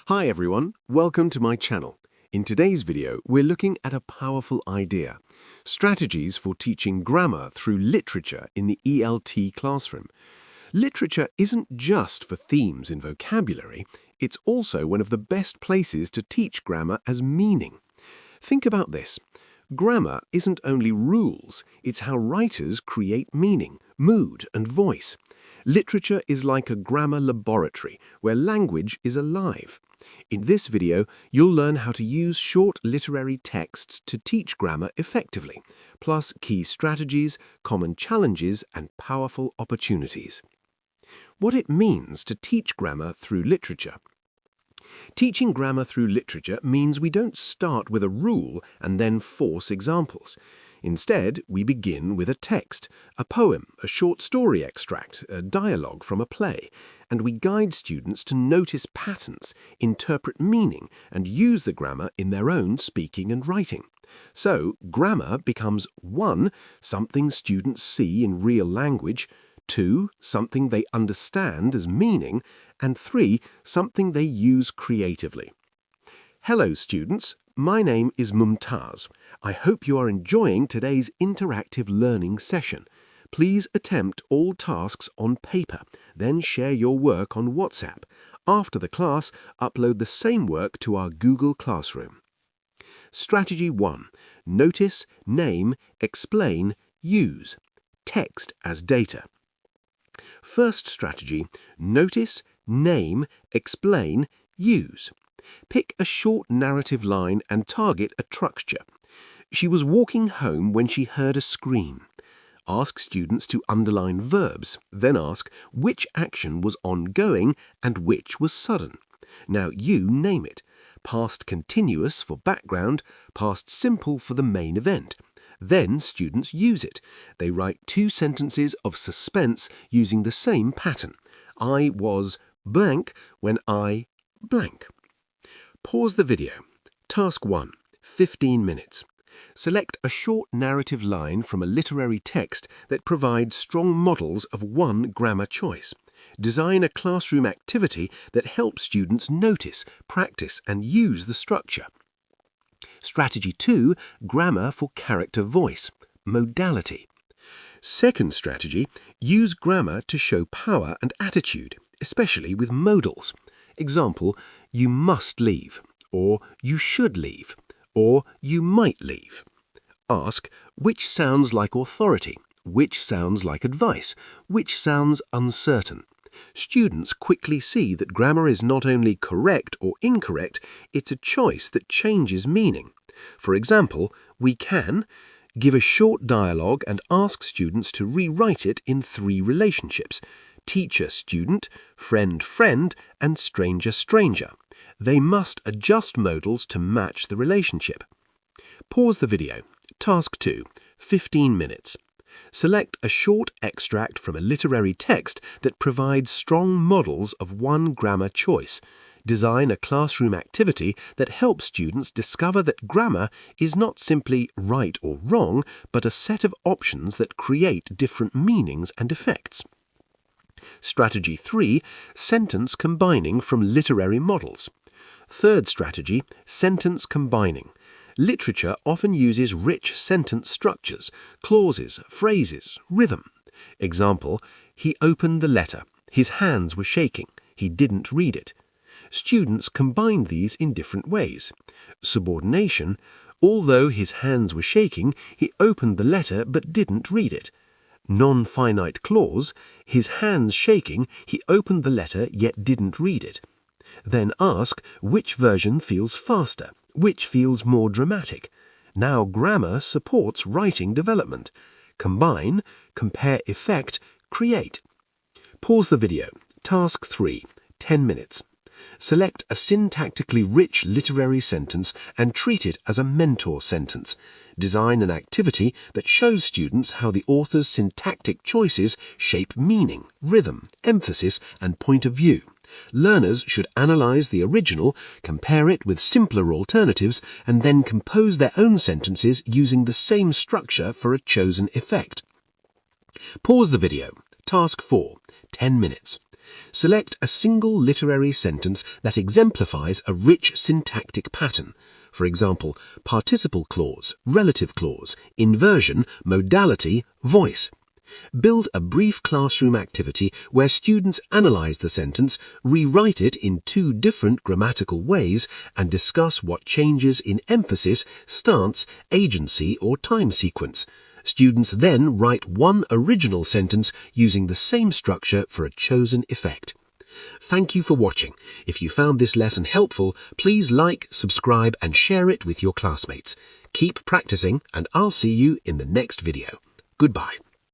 Hi everyone, welcome to my channel. In today's video, we're looking at a powerful idea: strategies for teaching grammar through literature in the ELT classroom. Literature isn't just for themes and vocabulary, it's also one of the best places to teach grammar as meaning. Think about this. Grammar isn't only rules, it's how writers create meaning, mood, and voice. Literature is like a grammar laboratory where language is alive. In this video, you'll learn how to use short literary texts to teach grammar effectively, plus key strategies, common challenges, and powerful opportunities. What it means to teach grammar through literature. Teaching grammar through literature means we don't start with a rule and then force examples. Instead, we begin with a text, a poem, a short story extract, a dialogue from a play, and we guide students to notice patterns, interpret meaning, and use the grammar in their own speaking and writing. So, grammar becomes 1. Something students see in real language, 2. Something they understand as meaning, and 3. Something they use creatively. Hello students, my name is Mumtaz. I hope you are enjoying today's interactive learning session. Please attempt all tasks on paper, then share your work on WhatsApp. After the class, upload the same work to our Google Classroom. Strategy 1. Notice, name, explain, use. Text as data. First strategy, notice, name, explain, use. Pick a short narrative line and target a structure. She was walking home when she heard a scream. Ask students to underline verbs, then ask which action was ongoing and which was sudden. Now you name it. Past continuous for background, past simple for the main event. Then students use it. They write 2 sentences of suspense using the same pattern. I was blank when I blank. Pause the video. Task 1. 15 minutes. Select a short narrative line from a literary text that provides strong models of one grammar choice. Design a classroom activity that helps students notice, practice, and use the structure. Strategy 2. Grammar for character voice. Modality. Second strategy, use grammar to show power and attitude, especially with modals. Example, you must leave, or you should leave, or you might leave. Ask, which sounds like authority, which sounds like advice, which sounds uncertain. Students quickly see that grammar is not only correct or incorrect, it's a choice that changes meaning. For example, we can give a short dialogue and ask students to rewrite it in 3 relationships: teacher-student, friend-friend, and stranger-stranger. They must adjust modals to match the relationship. Pause the video. Task 2. 15 minutes. Select a short extract from a literary text that provides strong models of one grammar choice. Design a classroom activity that helps students discover that grammar is not simply right or wrong, but a set of options that create different meanings and effects. Strategy 3. Sentence combining from literary models. Third strategy, sentence combining. Literature often uses rich sentence structures, clauses, phrases, rhythm. Example, he opened the letter. His hands were shaking. He didn't read it. Students combine these in different ways. Subordination, although his hands were shaking, he opened the letter but didn't read it. Non-finite clause, his hands shaking, he opened the letter yet didn't read it. Then ask which version feels faster, which feels more dramatic. Now grammar supports writing development. Combine, compare effect, create. Pause the video. Task 3. 10 minutes. Select a syntactically rich literary sentence and treat it as a mentor sentence. Design an activity that shows students how the author's syntactic choices shape meaning, rhythm, emphasis, and point of view. Learners should analyze the original, compare it with simpler alternatives, and then compose their own sentences using the same structure for a chosen effect. Pause the video. Task 4. 10 minutes. Select a single literary sentence that exemplifies a rich syntactic pattern. For example, participle clause, relative clause, inversion, modality, voice. Build a brief classroom activity where students analyze the sentence, rewrite it in 2 different grammatical ways, and discuss what changes in emphasis, stance, agency, or time sequence. Students then write 1 original sentence using the same structure for a chosen effect. Thank you for watching. If you found this lesson helpful, please like, subscribe, and share it with your classmates. Keep practicing, and I'll see you in the next video. Goodbye.